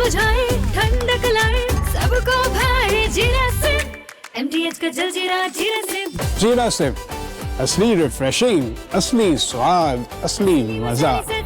बुझाए, ठंडक लाए, सबको भाए जीरा सिप। MTH का जलजीरा जीरा सिप। जीरा सिप, असली रिफ्रेशिंग, असली स्वाद, असली मजा। MTH।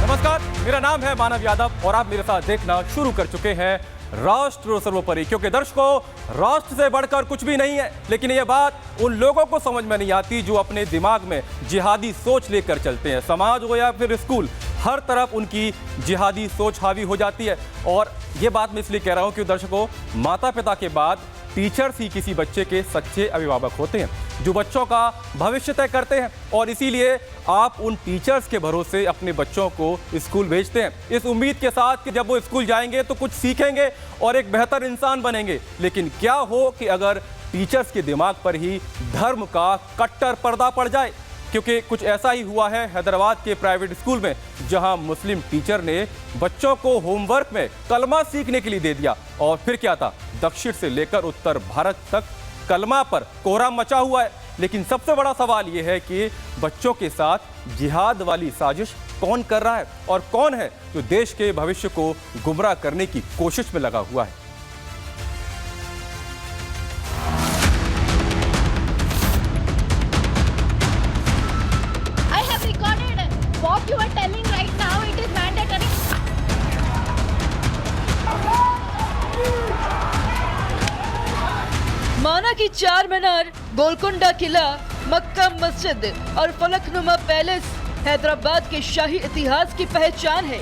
नमस्कार, मेरा नाम है मानव यादव और आप मेरे साथ देखना शुरू कर चुके हैं राष्ट्र सर्वोपरि। क्योंकि दर्शकों, राष्ट्र से बढ़कर कुछ भी नहीं है, लेकिन यह बात उन लोगों को समझ में नहीं आती जो अपने दिमाग में जिहादी सोच लेकर चलते हैं। समाज हो या फिर स्कूल, हर तरफ उनकी जिहादी सोच हावी हो जाती है। और ये बात मैं इसलिए कह रहा हूँ कि दर्शकों, माता पिता के बाद टीचर्स ही किसी बच्चे के सच्चे अभिभावक होते हैं, जो बच्चों का भविष्य तय करते हैं। और इसीलिए आप उन टीचर्स के भरोसे अपने बच्चों को स्कूल भेजते हैं, इस उम्मीद के साथ कि जब वो स्कूल जाएंगे तो कुछ सीखेंगे और एक बेहतर इंसान बनेंगे। लेकिन क्या हो कि अगर टीचर्स के दिमाग पर ही धर्म का कट्टर पर्दा पड़ जाए। क्योंकि कुछ ऐसा ही हुआ है हैदराबाद के प्राइवेट स्कूल में, जहां मुस्लिम टीचर ने बच्चों को होमवर्क में कलमा सीखने के लिए दे दिया। और फिर क्या था, दक्षिण से लेकर उत्तर भारत तक कलमा पर कोहराम मचा हुआ है। लेकिन सबसे बड़ा सवाल यह है कि बच्चों के साथ जिहाद वाली साजिश कौन कर रहा है और कौन है जो देश के भविष्य को गुमराह करने की कोशिश में लगा हुआ है। What you are telling right now, it is mandatory. माना कि चार मीनार, गोलकुंडा किला, मक्का मस्जिद और फलकनुमा पैलेस हैदराबाद के शाही इतिहास की पहचान है,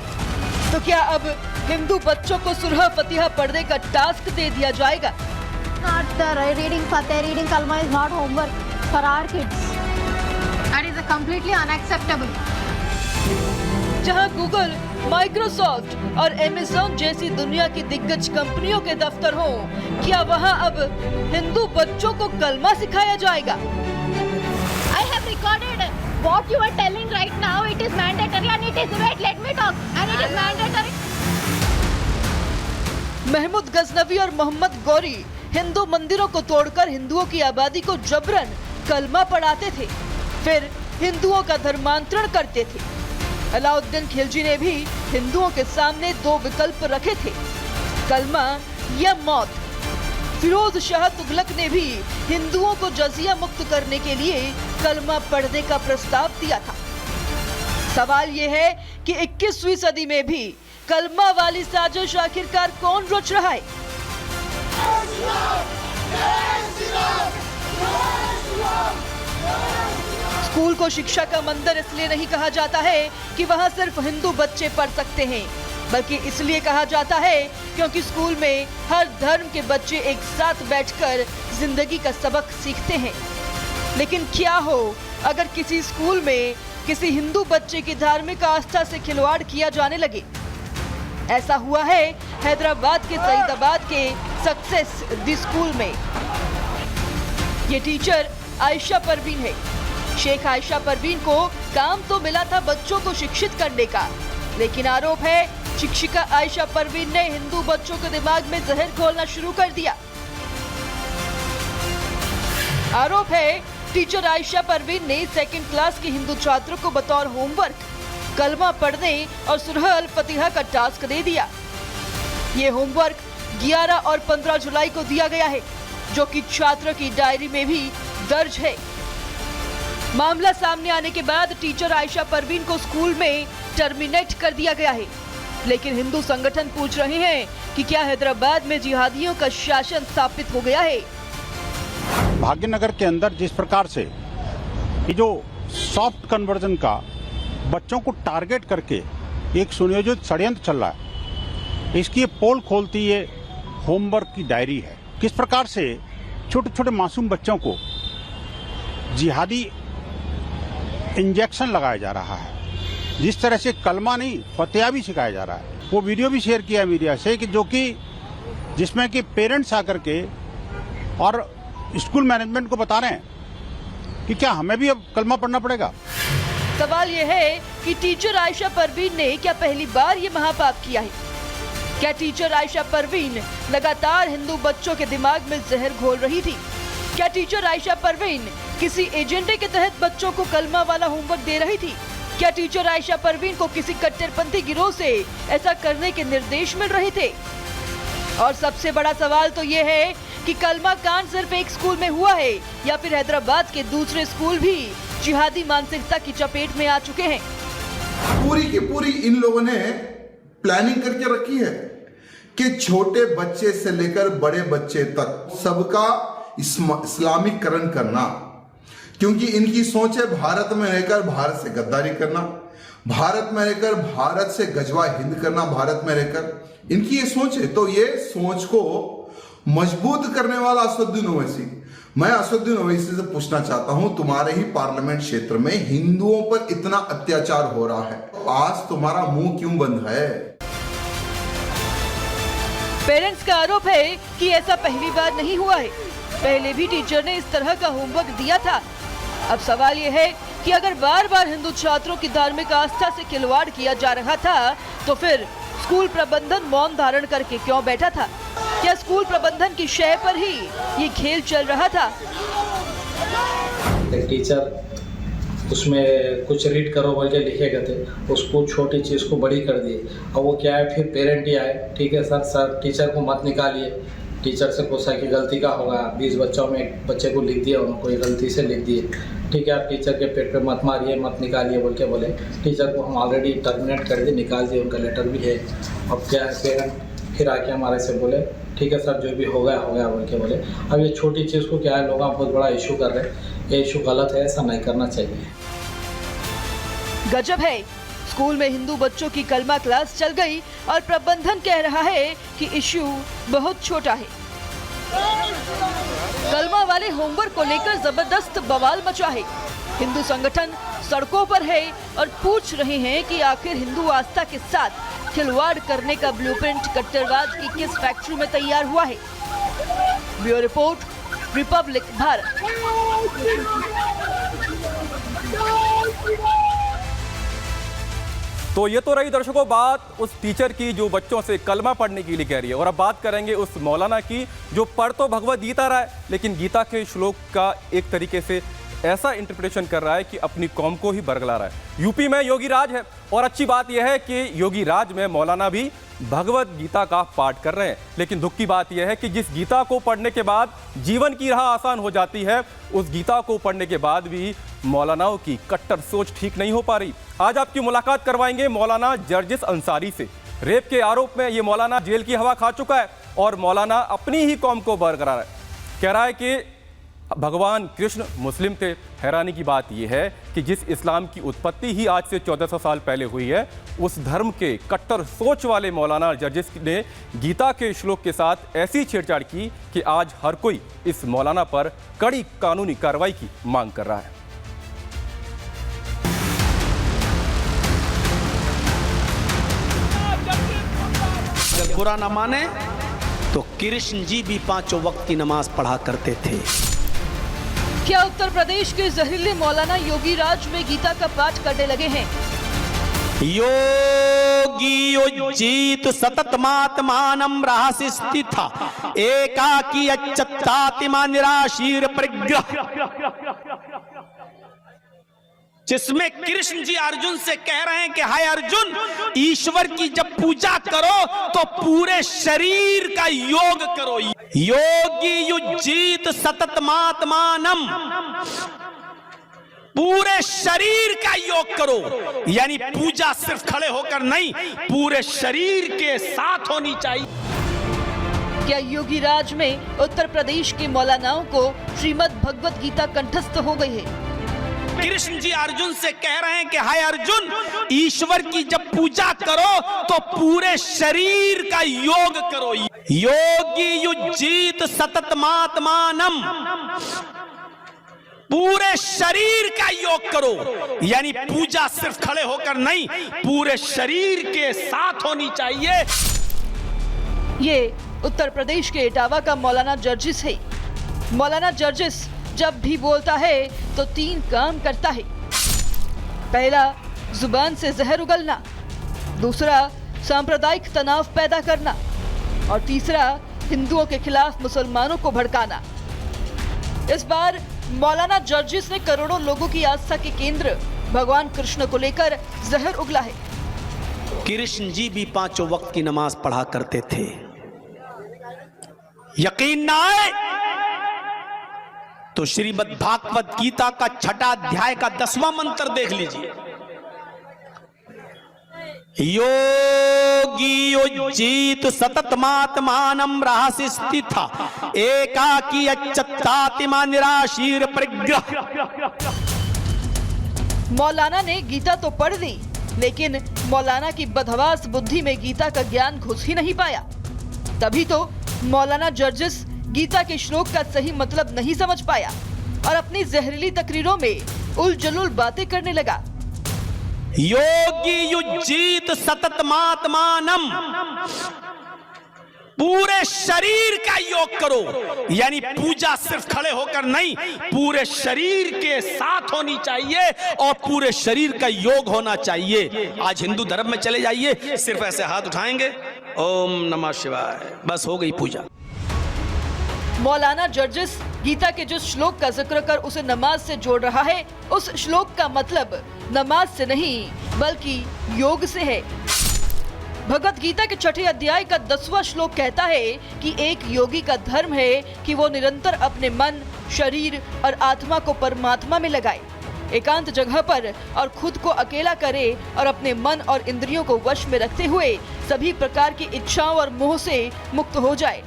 तो क्या अब हिंदू बच्चों को सुरह फतिहा पढ़ने का टास्क दे दिया जाएगा? Not the reading Fateh, reading Kalma is not homework for our kids. That is completely unacceptable. जहां गूगल, माइक्रोसॉफ्ट और अमेज़न जैसी दुनिया की दिग्गज कंपनियों के दफ्तर हों, क्या वहां अब हिंदू बच्चों को कलमा सिखाया जाएगा? I have recorded what you are telling right now. It is mandatory and it is wait. Let me talk. And it is mandatory. Mahmood Ghaznavi और मोहम्मद गौरी हिंदू मंदिरों को तोड़कर हिंदुओं की आबादी को जबरन कलमा पढ़ाते थे, फिर हिंदुओं का धर्मांतरण करते थे। अलाउद्दीन खिलजी ने भी हिंदुओं के सामने दो विकल्प रखे थे, कलमा या मौत। फिरोज शाह तुगलक ने भी हिंदुओं को जजिया मुक्त करने के लिए कलमा पढ़ने का प्रस्ताव दिया था। सवाल ये है कि 21वीं सदी में भी कलमा वाली साजिश आखिरकार कौन रच रहा है? स्कूल को शिक्षा का मंदिर इसलिए नहीं कहा जाता है कि वहां सिर्फ हिंदू बच्चे पढ़ सकते हैं, बल्कि इसलिए कहा जाता है क्योंकि स्कूल में हर धर्म के बच्चे एक साथ बैठकर जिंदगी का सबक सीखते हैं। लेकिन क्या हो अगर किसी स्कूल में किसी हिंदू बच्चे की धार्मिक आस्था से खिलवाड़ किया जाने लगे? ऐसा हुआ है हैदराबाद के सईदाबाद के सक्सेस द स्कूल में। ये टीचर आयशा परवीन है। शेख आयशा परवीन को काम तो मिला था बच्चों को शिक्षित करने का, लेकिन आरोप है शिक्षिका आयशा परवीन ने हिंदू बच्चों के दिमाग में जहर घोलना शुरू कर दिया। आरोप है टीचर आयशा परवीन ने सेकंड क्लास के हिंदू छात्रों को बतौर होमवर्क कलमा पढ़ने और सुरह अल फतिहा का टास्क दे दिया। ये होमवर्क 11 और 15 जुलाई को दिया गया है, जो कि छात्र की डायरी में भी दर्ज है। मामला सामने आने के बाद टीचर आयशा परवीन को स्कूल में टर्मिनेट कर दिया गया है। लेकिन हिंदू संगठन पूछ रहे हैं कि क्या हैदराबाद में जिहादियों का शासन स्थापित हो गया है? भाग्यनगर के अंदर जिस प्रकार से ये जो सॉफ्ट कन्वर्जन का बच्चों को टारगेट करके एक सुनियोजित षड्यंत्र चल रहा है, इसकी पोल खोलती ये होमवर्क की डायरी है। किस प्रकार से छोटे छोटे मासूम बच्चों को जिहादी इंजेक्शन लगाया जा रहा है, जिस तरह से कलमा नहीं फतिहा भी सिखाया जा रहा है। वो वीडियो भी शेयर किया मीडिया से कि जिसमें कि पेरेंट्स आकर के और स्कूल मैनेजमेंट को बता रहे हैं कि क्या हमें भी अब कलमा पढ़ना पड़ेगा। सवाल ये है कि टीचर आयशा परवीन ने क्या पहली बार ये महापाप किया है? क्या टीचर आयशा परवीन लगातार हिंदू बच्चों के दिमाग में जहर घोल रही थी? क्या टीचर आयशा परवीन किसी एजेंडे के तहत बच्चों को कलमा वाला होमवर्क दे रही थी? क्या टीचर आयशा परवीन को किसी कट्टरपंथी गिरोह से ऐसा करने के निर्देश मिल रहे थे? और सबसे बड़ा सवाल तो ये है कि कलमा कांड सिर्फ एक स्कूल में हुआ है या फिर हैदराबाद के दूसरे स्कूल भी जिहादी मानसिकता की चपेट में आ चुके हैं? पूरी की पूरी इन लोगों ने प्लानिंग करके रखी है कि छोटे बच्चे से लेकर बड़े बच्चे तक सबका इस्लामीकरण करना, क्योंकि इनकी सोच है भारत में रहकर भारत से गद्दारी करना, भारत में रहकर भारत से गजवा हिंद करना, भारत में रहकर इनकी ये सोच है। तो ये सोच को मजबूत करने वाला असदुद्दीन ओवैसी, मैं असदुद्दीन ओवैसी से पूछना चाहता हूं, तुम्हारे ही पार्लियामेंट क्षेत्र में हिंदुओं पर इतना अत्याचार हो रहा है, आज तुम्हारा मुंह क्यों बंद है? पेरेंट्स का आरोप है कि ऐसा पहली बार नहीं हुआ है, पहले भी टीचर ने इस तरह का होमवर्क दिया था। अब सवाल यह है कि अगर बार बार हिंदू छात्रों की धार्मिक आस्था से खिलवाड़ किया जा रहा था तो फिर स्कूल प्रबंधन मौन धारण करके क्यों बैठा था? क्या स्कूल प्रबंधन की शय पर ही ये खेल चल रहा था? टीचर उसमें कुछ रीड करो बोल के लिखे गए थे, उसको छोटी चीज़ को बड़ी कर दिए। और वो क्या है, फिर पेरेंट ही आए, ठीक है सर टीचर को मत निकालिए, टीचर से पूछा कि गलती का होगा, 20 बच्चों में एक बच्चे को लिख दिया, उनको गलती से लिख दिए, ठीक है आप टीचर के पेट पे मत मारिए, मत निकालिए बोल के बोले। टीचर को हम ऑलरेडी टर्मिनेट कर दिए, निकाल दिए, उनका लेटर भी है। अब क्या है, पेरेंट फिर आके हमारे से बोले ठीक है सर जो भी हो गया बोल के बोले। अब ये छोटी चीज़ को क्या है, लोग बहुत बड़ा इशू कर रहे हैं, ये इशू गलत है, ऐसा नहीं करना चाहिए। गजब है, स्कूल में हिंदू बच्चों की कलमा क्लास चल गई और प्रबंधन कह रहा है कि इश्यू बहुत छोटा है। कलमा वाले होमवर्क को लेकर जबरदस्त बवाल मचा है। हिंदू संगठन सड़कों पर है और पूछ रहे हैं कि आखिर हिंदू आस्था के साथ खिलवाड़ करने का ब्लूप्रिंट कट्टरवाद की किस फैक्ट्री में तैयार हुआ है। Bureau report, Republic Bharat. तो ये तो रही दर्शकों बात उस टीचर की जो बच्चों से कलमा पढ़ने के लिए कह रही है, और अब बात करेंगे उस मौलाना की जो पढ़ तो भगवत गीता रहा है लेकिन गीता के श्लोक का एक तरीके से ऐसा इंटरप्रिटेशन कर रहा है कि अपनी कौम को ही बरगला रहा है। यूपी में योगी राज है और अच्छी बात यह है कि योगी राज में मौलाना भी भगवत गीता का पाठ कर रहे हैं, लेकिन दुख की बात यह है कि जिस गीता को पढ़ने के बाद जीवन की राह आसान हो जाती है, उस गीता को पढ़ने के बाद भी मौलानाओं की कट्टर सोच ठीक नहीं हो पा रही। आज आपकी मुलाकात करवाएंगे मौलाना जर्जिस अंसारी से। रेप के आरोप में ये मौलाना जेल की हवा खा चुका है और मौलाना अपनी ही कौम को बरकरार है, कह रहा है कि भगवान कृष्ण मुस्लिम थे। हैरानी की बात यह है कि जिस इस्लाम की उत्पत्ति ही आज से 1400 साल पहले हुई है, उस धर्म के कट्टर सोच वाले मौलाना जर्जिस ने गीता के श्लोक के साथ ऐसी छेड़छाड़ की कि आज हर कोई इस मौलाना पर कड़ी कानूनी कार्रवाई की मांग कर रहा है। अगर बुरा न माने तो कृष्ण जी भी 5 वक्त की नमाज पढ़ा करते थे। क्या उत्तर प्रदेश के जहरीले मौलाना योगी राज में गीता का पाठ करने लगे हैं? योगी उज्जीत सततमात्मानं रहस्य स्थिता एकाकी अच्युतात्मा निराशीर परिग्रह, जिसमें कृष्ण जी अर्जुन से कह रहे हैं कि हाय अर्जुन, ईश्वर की जब पूजा करो तो पूरे शरीर का योग करो। योगी युज्जीत सततमात्मानं, पूरे शरीर का योग करो, यानी पूजा सिर्फ खड़े होकर नहीं, पूरे शरीर के साथ होनी चाहिए। क्या योगी राज में उत्तर प्रदेश के मौलानाओं को श्रीमद् भगवत गीता कंठस्थ हो गई है? कृष्ण जी अर्जुन से कह रहे हैं कि हाय अर्जुन, ईश्वर की जब पूजा करो तो पूरे शरीर का योग करो। योगी युज्जीत सततमात्मानं, पूरे शरीर का योग करो, यानी पूजा सिर्फ खड़े होकर नहीं, पूरे शरीर के साथ होनी चाहिए। ये उत्तर प्रदेश के इटावा का मौलाना जर्जिस है। मौलाना जर्जिस जब भी बोलता है तो 3 काम करता है। पहला, जुबान से जहर उगलना। दूसरा, सांप्रदायिक तनाव पैदा करना और तीसरा हिंदुओं के खिलाफ मुसलमानों को भड़काना। इस बार मौलाना जर्जिस ने करोड़ों लोगों की आस्था के केंद्र भगवान कृष्ण को लेकर जहर उगला है। कृष्ण जी भी 5 वक्त की नमाज पढ़ा करते थे। यकीन ना आए तो श्रीमद् भागवत गीता का 6वां अध्याय का 10वां मंत्र देख लीजिए। योगी युज्जीत सततमात्मानं रहस्य स्थिता एकाकी अच्युतात्मा निराशीर परिग्रह। मौलाना ने गीता तो पढ़ ली, लेकिन मौलाना की बदहवास बुद्धि में गीता का ज्ञान घुस ही नहीं पाया। तभी तो मौलाना जर्जिस गीता के श्लोक का सही मतलब नहीं समझ पाया और अपनी जहरीली तकरीरों में उल-जलूल बातें करने लगा। योगी युज्जीत सततमात्मानं, पूरे शरीर का योग करो, यानी पूजा सिर्फ खड़े होकर नहीं, पूरे शरीर के साथ होनी चाहिए और पूरे शरीर का योग होना चाहिए। आज हिंदू धर्म में चले जाइए, सिर्फ ऐसे हाथ उठाएंगे, ओम नमः शिवाय, बस हो गई पूजा। मौलाना जर्जिस गीता के जिस श्लोक का जिक्र कर उसे नमाज से जोड़ रहा है, उस श्लोक का मतलब नमाज से नहीं बल्कि योग से है। भगवत गीता के 6ठे अध्याय का 10वां श्लोक कहता है कि एक योगी का धर्म है कि वो निरंतर अपने मन, शरीर और आत्मा को परमात्मा में लगाए, एकांत जगह पर और खुद को अकेला करे और अपने मन और इंद्रियों को वश में रखते हुए सभी प्रकार की इच्छाओं और मोह से मुक्त हो जाए।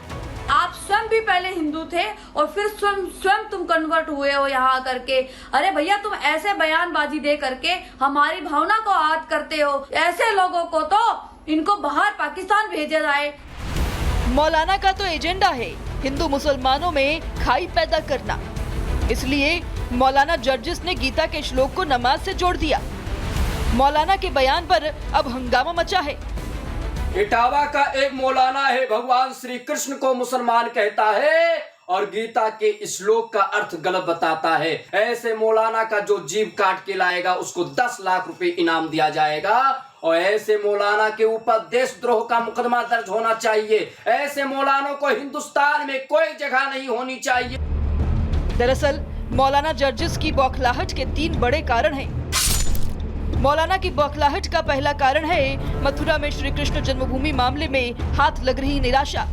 आप स्वयं भी पहले हिंदू थे और फिर स्वयं तुम कन्वर्ट हुए हो यहाँ आकर के। अरे भैया, तुम ऐसे बयानबाजी दे करके हमारी भावना को आहत करते हो। ऐसे लोगों को तो इनको बाहर पाकिस्तान भेजा जाए। मौलाना का तो एजेंडा है हिंदू मुसलमानों में खाई पैदा करना, इसलिए मौलाना जर्जिस ने गीता के श्लोक को नमाज से जोड़ दिया। मौलाना के बयान पर अब हंगामा मचा है। इटावा का एक मौलाना है, भगवान श्री कृष्ण को मुसलमान कहता है और गीता के श्लोक का अर्थ गलत बताता है। ऐसे मौलाना का जो जीभ काट के लाएगा उसको 10 लाख रुपए इनाम दिया जाएगा और ऐसे मौलाना के ऊपर देशद्रोह का मुकदमा दर्ज होना चाहिए। ऐसे मौलानों को हिंदुस्तान में कोई जगह नहीं होनी चाहिए। दरअसल मौलाना जर्जिस की बौखलाहट के 3 बड़े कारण हैं। मौलाना की बौखलाहट का पहला कारण है मथुरा में श्री कृष्ण जन्मभूमि मामले में हाथ लग रही निराशा।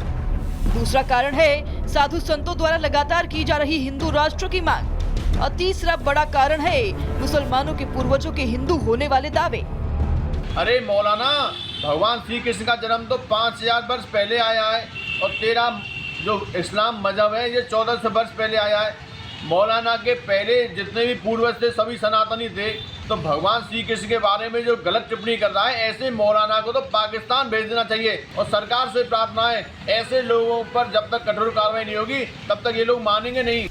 दूसरा कारण है साधु संतों द्वारा लगातार की जा रही हिंदू राष्ट्र की मांग और तीसरा बड़ा कारण है मुसलमानों के पूर्वजों के हिंदू होने वाले दावे। अरे मौलाना, भगवान श्री कृष्ण का जन्म तो 5000 वर्ष पहले आया है और तेरा जो इस्लाम मजहब है ये 1400 वर्ष पहले आया है। मौलाना के पहले जितने भी पूर्वज थे सभी सनातनी थे, तो भगवान श्री कृष्ण के बारे में जो गलत टिप्पणी कर रहा है, ऐसे मौलाना को तो पाकिस्तान भेज देना चाहिए। और सरकार से प्रार्थना है, ऐसे लोगों पर जब तक कठोर कार्रवाई नहीं होगी तब तक ये लोग मानेंगे नहीं।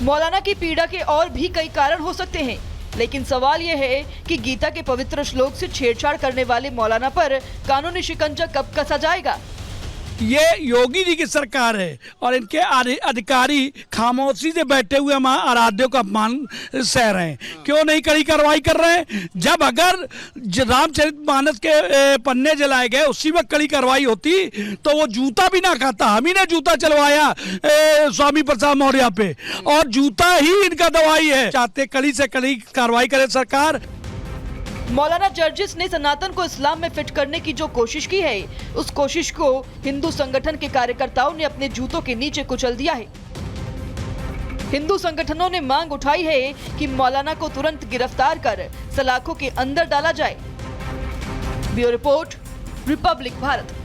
मौलाना की पीड़ा के और भी कई कारण हो सकते हैं, लेकिन सवाल यह है कि गीता के पवित्र श्लोक से छेड़छाड़ करने वाले मौलाना पर कानूनी शिकंजा कब कसा जाएगा। ये योगी जी की सरकार है और इनके अधिकारी खामोशी से बैठे हुए हमारे आराध्यों का अपमान सह रहे हैं। क्यों नहीं कड़ी कार्रवाई कर रहे हैं? जब अगर रामचरितमानस के पन्ने जलाए गए उसी वक्त कड़ी कार्रवाई होती तो वो जूता भी ना खाता। हम ही ने जूता चलवाया स्वामी प्रसाद मौर्य पे और जूता ही इनका दवाई है। चाहते कड़ी से कड़ी कार्रवाई करे सरकार। मौलाना जर्जिस ने सनातन को इस्लाम में फिट करने की जो कोशिश की है, उस कोशिश को हिंदू संगठन के कार्यकर्ताओं ने अपने जूतों के नीचे कुचल दिया है। हिंदू संगठनों ने मांग उठाई है कि मौलाना को तुरंत गिरफ्तार कर सलाखों के अंदर डाला जाए। Bureau report, Republic Bharat.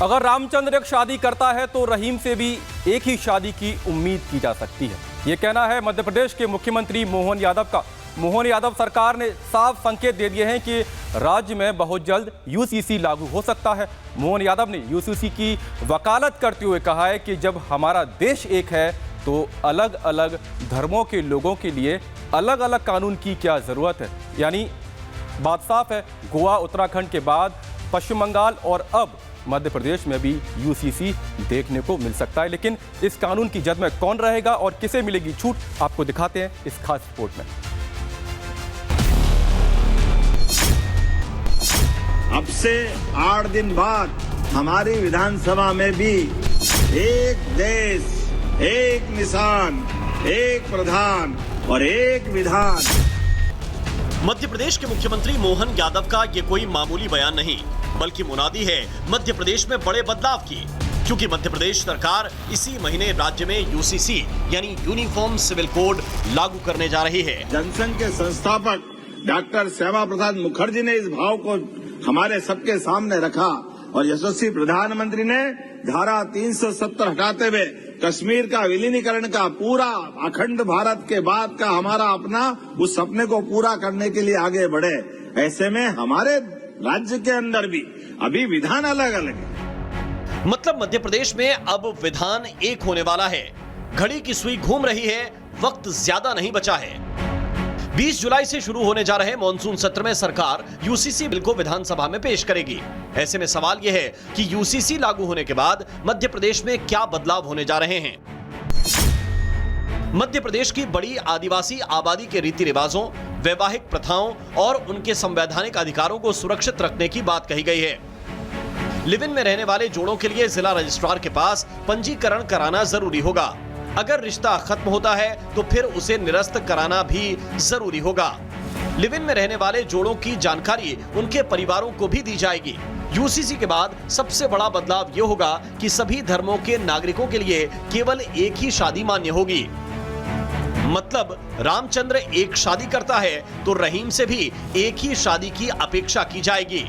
अगर रामचंद्र एक शादी करता है तो रहीम से भी एक ही शादी की उम्मीद की जा सकती है, ये कहना है मध्य प्रदेश के मुख्यमंत्री मोहन यादव का। मोहन यादव सरकार ने साफ संकेत दे दिए हैं कि राज्य में बहुत जल्द यूसीसी लागू हो सकता है। मोहन यादव ने यूसीसी की वकालत करते हुए कहा है कि जब हमारा देश एक है तो अलग अलग धर्मों के लोगों के लिए अलग अलग कानून की क्या ज़रूरत है। यानी बात साफ है, गोवा उत्तराखंड के बाद पश्चिम बंगाल और अब मध्य प्रदेश में भी यूसीसी देखने को मिल सकता है। लेकिन इस कानून की जद में कौन रहेगा और किसे मिलेगी छूट, आपको दिखाते हैं इस खास रिपोर्ट में। अब से 8 दिन बाद हमारी विधानसभा में भी एक देश, एक निशान, एक प्रधान और एक विधान। मध्य प्रदेश के मुख्यमंत्री मोहन यादव का ये कोई मामूली बयान नहीं, बल्कि मुनादी है मध्य प्रदेश में बड़े बदलाव की, क्योंकि मध्य प्रदेश सरकार इसी महीने राज्य में यूसीसी यानी यूनिफॉर्म सिविल कोड लागू करने जा रही है। जनसंघ के संस्थापक डॉक्टर श्यामा प्रसाद मुखर्जी ने इस भाव को हमारे सबके सामने रखा और यशस्वी प्रधानमंत्री ने धारा 370 हटाते हुए कश्मीर का विलीनीकरण का पूरा अखंड भारत के बाद का हमारा अपना उस सपने को पूरा करने के लिए आगे बढ़े। ऐसे में हमारे राज्य के अंदर भी अभी विधान अलग अलग है। मतलब मध्य प्रदेश में अब विधान एक होने वाला है। घड़ी की सुई घूम रही है, वक्त ज्यादा नहीं बचा है। 20 जुलाई से शुरू होने जा रहे मॉनसून सत्र में सरकार यूसीसी बिल को विधानसभा में पेश करेगी। ऐसे में सवाल यह है कि यूसीसी लागू होने के बाद मध्य प्रदेश में क्या बदलाव होने जा रहे हैं। मध्य प्रदेश की बड़ी आदिवासी आबादी के रीति रिवाजों, वैवाहिक प्रथाओं और उनके संवैधानिक अधिकारों को सुरक्षित रखने की बात कही गई है। लिव इन में रहने वाले जोड़ों के लिए जिला रजिस्ट्रार के पास पंजीकरण कराना जरूरी होगा। अगर रिश्ता खत्म होता है तो फिर उसे निरस्त कराना भी जरूरी होगा। लिव इन में रहने वाले जोड़ों की जानकारी उनके परिवारों को भी दी जाएगी। यूसीसी के बाद सबसे बड़ा बदलाव यह होगा कि सभी धर्मों के नागरिकों के लिए केवल एक ही शादी मान्य होगी। मतलब रामचंद्र एक शादी करता है तो रहीम से भी एक ही शादी की अपेक्षा की जाएगी।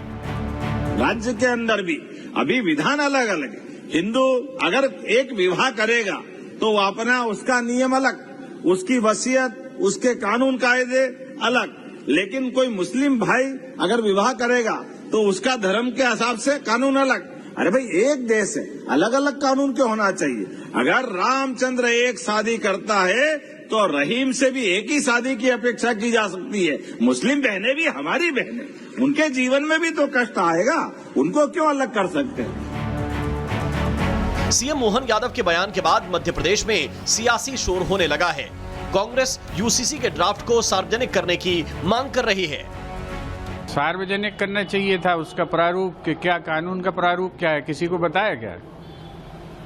राज्य के अंदर भी अभी विधान अलग अलग है। हिंदू अगर एक विवाह करेगा तो वो अपना उसका नियम अलग, उसकी वसीयत, उसके कानून कायदे अलग। लेकिन कोई मुस्लिम भाई अगर विवाह करेगा तो उसका धर्म के हिसाब से कानून अलग। अरे भाई एक देश है, अलग अलग कानून क्यों होना चाहिए? अगर रामचंद्र एक शादी करता है तो रहीम से भी एक ही शादी की अपेक्षा की जा सकती है। मुस्लिम बहनें भी हमारी बहनें, उनके जीवन में भी तो कष्ट आएगा, उनको क्यों अलग कर सकते हैं? सीएम मोहन यादव के बयान के बाद मध्य प्रदेश में सियासी शोर होने लगा है। कांग्रेस यूसीसी के ड्राफ्ट को सार्वजनिक करने की मांग कर रही है। सार्वजनिक करना चाहिए था, उसका प्रारूप क्या, कानून का प्रारूप क्या है, किसी को बताया क्या?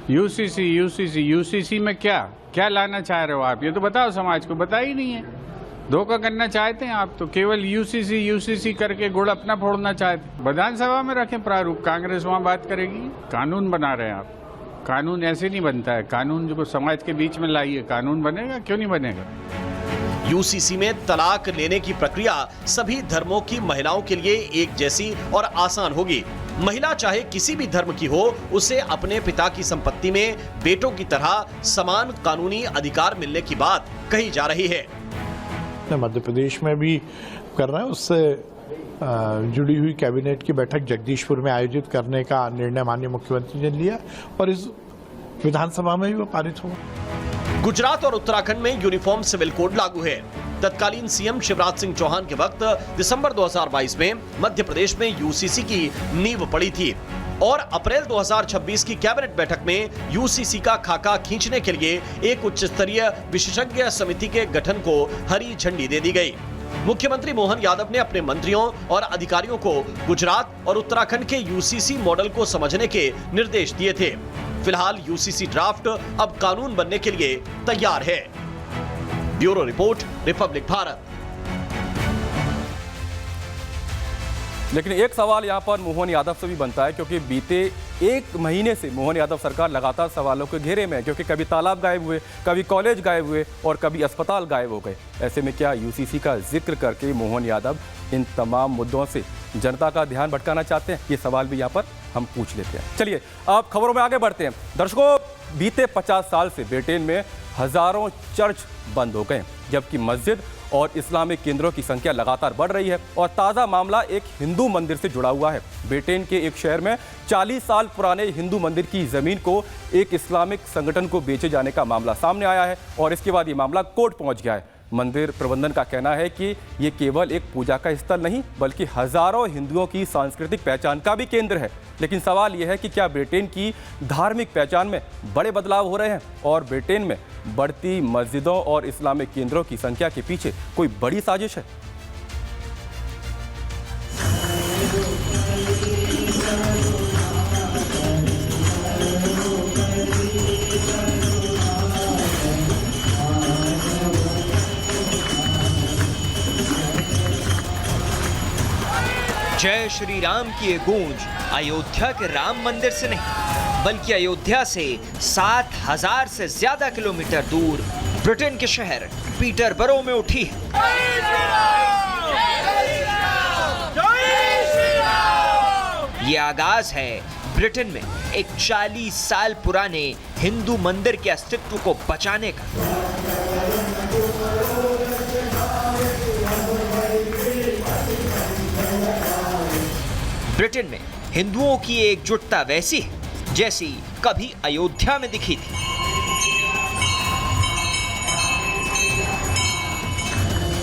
यूसीसी में क्या लाना चाह रहे हो आप? ये तो बताओ, समाज को बता ही नहीं है। धोखा करना चाहते हैं आप तो, केवल यूसीसी करके गुड़ अपना फोड़ना चाहते। विधानसभा में रखें प्रारूप, कांग्रेस वहां बात करेगी। कानून बना रहे हैं आप, कानून ऐसे नहीं बनता है। कानून जो समाज के बीच में लाइए, कानून बनेगा, क्यों नहीं बनेगा? यूसीसी में तलाक लेने की प्रक्रिया सभी धर्मों की महिलाओं के लिए एक जैसी और आसान होगी। महिला चाहे किसी भी धर्म की हो, उसे अपने पिता की संपत्ति में बेटों की तरह समान कानूनी अधिकार मिलने की बात कही जा रही है। मध्य प्रदेश में भी कर रहे हैं, उससे जुड़ी हुई कैबिनेट की बैठक जगदीशपुर में आयोजित करने का निर्णय माननीय मुख्यमंत्री ने लिया और इस विधानसभा में भी वो पारित हुआ। गुजरात और उत्तराखंड में यूनिफॉर्म सिविल कोड लागू है। तत्कालीन सीएम शिवराज सिंह चौहान के वक्त दिसंबर 2022 में मध्य प्रदेश में यूसीसी की नींव पड़ी थी और अप्रैल 2026 की कैबिनेट बैठक में यूसीसी का खाका खींचने के लिए एक उच्च स्तरीय विशेषज्ञ समिति के गठन को हरी झंडी दे दी गई। मुख्यमंत्री मोहन यादव ने अपने मंत्रियों और अधिकारियों को गुजरात और उत्तराखंड के यूसीसी मॉडल को समझने के निर्देश दिए थे। फिलहाल यूसीसी ड्राफ्ट अब कानून बनने के लिए तैयार है। Bureau report, Republic Bharat. लेकिन एक सवाल यहां पर मोहन यादव से भी बनता है, क्योंकि बीते एक महीने से मोहन यादव सरकार लगातार सवालों के घेरे में है, क्योंकि कभी तालाब गायब हुए, कभी कॉलेज गायब हुए और कभी अस्पताल गायब हो गए। ऐसे में क्या यूसीसी का जिक्र करके मोहन यादव इन तमाम मुद्दों से जनता का ध्यान भटकाना चाहते हैं? ये सवाल भी यहाँ पर हम पूछ लेते हैं। चलिए अब खबरों में आगे बढ़ते हैं। दर्शकों, बीते 50 साल से ब्रिटेन में हजारों चर्च बंद हो गए, जबकि मस्जिद और इस्लामिक केंद्रों की संख्या लगातार बढ़ रही है। और ताज़ा मामला एक हिंदू मंदिर से जुड़ा हुआ है। ब्रिटेन के एक शहर में 40 साल पुराने हिंदू मंदिर की ज़मीन को एक इस्लामिक संगठन को बेचे जाने का मामला सामने आया है और इसके बाद ये मामला कोर्ट पहुंच गया है। मंदिर प्रबंधन का कहना है कि ये केवल एक पूजा का स्थल नहीं, बल्कि हजारों हिंदुओं की सांस्कृतिक पहचान का भी केंद्र है। लेकिन सवाल यह है कि क्या ब्रिटेन की धार्मिक पहचान में बड़े बदलाव हो रहे हैं और ब्रिटेन में बढ़ती मस्जिदों और इस्लामिक केंद्रों की संख्या के पीछे कोई बड़ी साजिश है? श्री राम की ये गूंज अयोध्या के राम मंदिर से नहीं, बल्कि अयोध्या से 7,000 से ज्यादा किलोमीटर दूर ब्रिटेन के शहर पीटरबरो में उठी है। ये आगाज है ब्रिटेन में एक 40 साल पुराने हिंदू मंदिर के अस्तित्व को बचाने का। ब्रिटेन में हिंदुओं की एकजुटता वैसी है जैसी कभी अयोध्या में दिखी थी।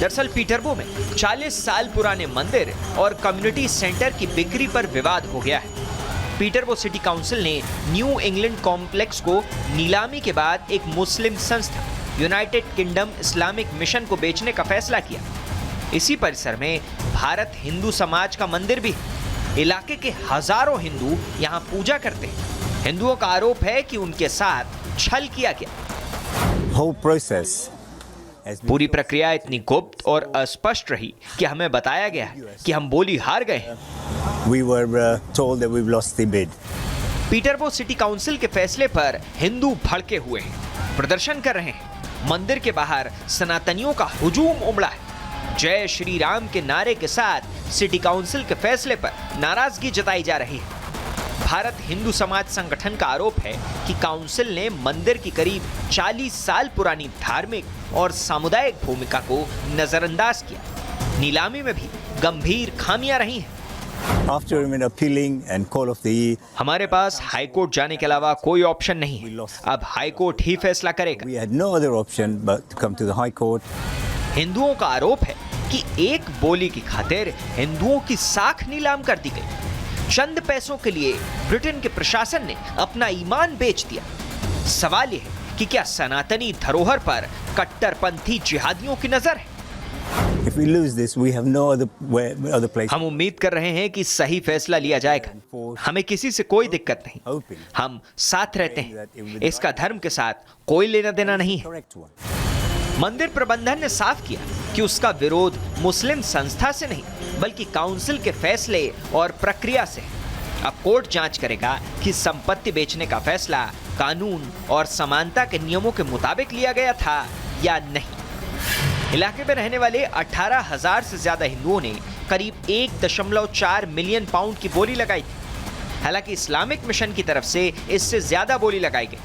दरअसल पीटरबरो में 40 साल पुराने मंदिर और कम्युनिटी सेंटर की बिक्री पर विवाद हो गया है। पीटरबरो सिटी काउंसिल ने न्यू इंग्लैंड कॉम्प्लेक्स को नीलामी के बाद एक मुस्लिम संस्था यूनाइटेड किंगडम इस्लामिक मिशन को बेचने का फैसला किया। इसी परिसर में भारत हिंदू समाज का मंदिर भी है। इलाके के हजारों हिंदू यहाँ पूजा करते हैं। हिंदुओं का आरोप है कि उनके साथ छल किया गया। पूरी प्रक्रिया इतनी गुप्त और अस्पष्ट रही कि हमें बताया गया कि हम बोली हार गए हैं। पीटरबरो सिटी काउंसिल के फैसले पर हिंदू भड़के हुए हैं, प्रदर्शन कर रहे हैं। मंदिर के बाहर सनातनियों का हुजूम उमड़ा है। जय श्री राम के नारे के साथ सिटी काउंसिल के फैसले पर नाराजगी जताई जा रही है। भारत हिंदू समाज संगठन का आरोप है कि काउंसिल ने मंदिर की करीब 40 साल पुरानी धार्मिक और सामुदायिक भूमिका को नजरअंदाज किया। नीलामी में भी गंभीर खामियां रही हैं। हमारे पास हाईकोर्ट जाने के अलावा कोई ऑप्शन नहीं है। अब हाईकोर्ट ही फैसला करेगा। हिंदुओं का आरोप है कि एक बोली की खातिर हिंदुओं की साख नीलाम कर दी गई। चंद पैसों के लिए ब्रिटेन के प्रशासन ने अपना ईमान बेच दिया। सवाल यह है कि क्या सनातनी धरोहर पर कट्टरपंथी जिहादियों की नजर है? हम उम्मीद कर रहे हैं कि सही फैसला लिया जाएगा। हमें किसी से कोई दिक्कत नहीं, हम साथ रहते हैं। इसका धर्म के साथ कोई लेना देना नहीं है। मंदिर प्रबंधन ने साफ किया कि उसका विरोध मुस्लिम संस्था से नहीं बल्कि काउंसिल के फैसले और प्रक्रिया से है। अब कोर्ट जांच करेगा कि संपत्ति बेचने का फैसला कानून और समानता के नियमों के मुताबिक लिया गया था या नहीं। इलाके में रहने वाले 18,000 से ज्यादा हिंदुओं ने करीब 1.4 मिलियन पाउंड की बोली लगाई थी। हालांकि इस्लामिक मिशन की तरफ से इससे ज्यादा बोली लगाई गई,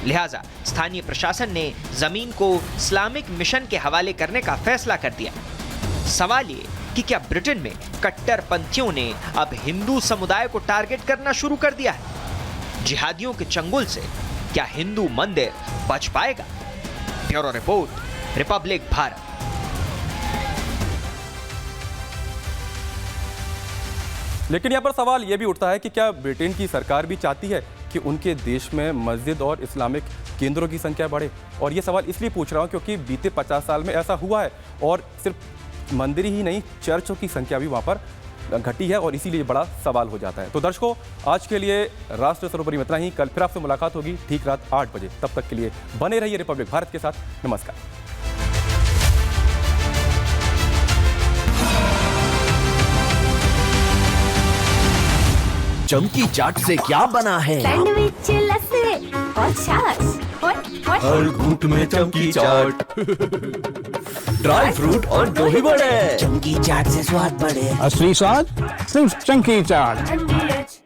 लिहाजा स्थानीय प्रशासन ने जमीन को इस्लामिक मिशन के हवाले करने का फैसला कर दिया। सवाल ये कि क्या ब्रिटेन में कट्टरपंथियों ने अब हिंदू समुदाय को टारगेट करना शुरू कर दिया है? जिहादियों के चंगुल से क्या हिंदू मंदिर बच पाएगा? Bureau report, Republic Bharat. लेकिन यहाँ पर सवाल यह भी उठता है कि क्या ब्रिटेन की सरकार भी चाहती है कि उनके देश में मस्जिद और इस्लामिक केंद्रों की संख्या बढ़े? और ये सवाल इसलिए पूछ रहा हूँ क्योंकि बीते 50 साल में ऐसा हुआ है और सिर्फ मंदिर ही नहीं, चर्चों की संख्या भी वहाँ पर घटी है और इसीलिए बड़ा सवाल हो जाता है। तो दर्शकों, आज के लिए राष्ट्र सर्वोपरि में इतना ही। कल फिर आपसे मुलाकात होगी ठीक रात 8 बजे। तब तक के लिए बने रहिए रिपब्लिक भारत के साथ। नमस्कार। चमकी चाट से क्या बना है? सैंडविच, लस्सी और छाछ और हर घूंट में चमकी चाट। ड्राई फ्रूट और दही बड़े। चमकी चाट से स्वाद बढ़े। असली स्वाद सिर्फ चमकी चाट।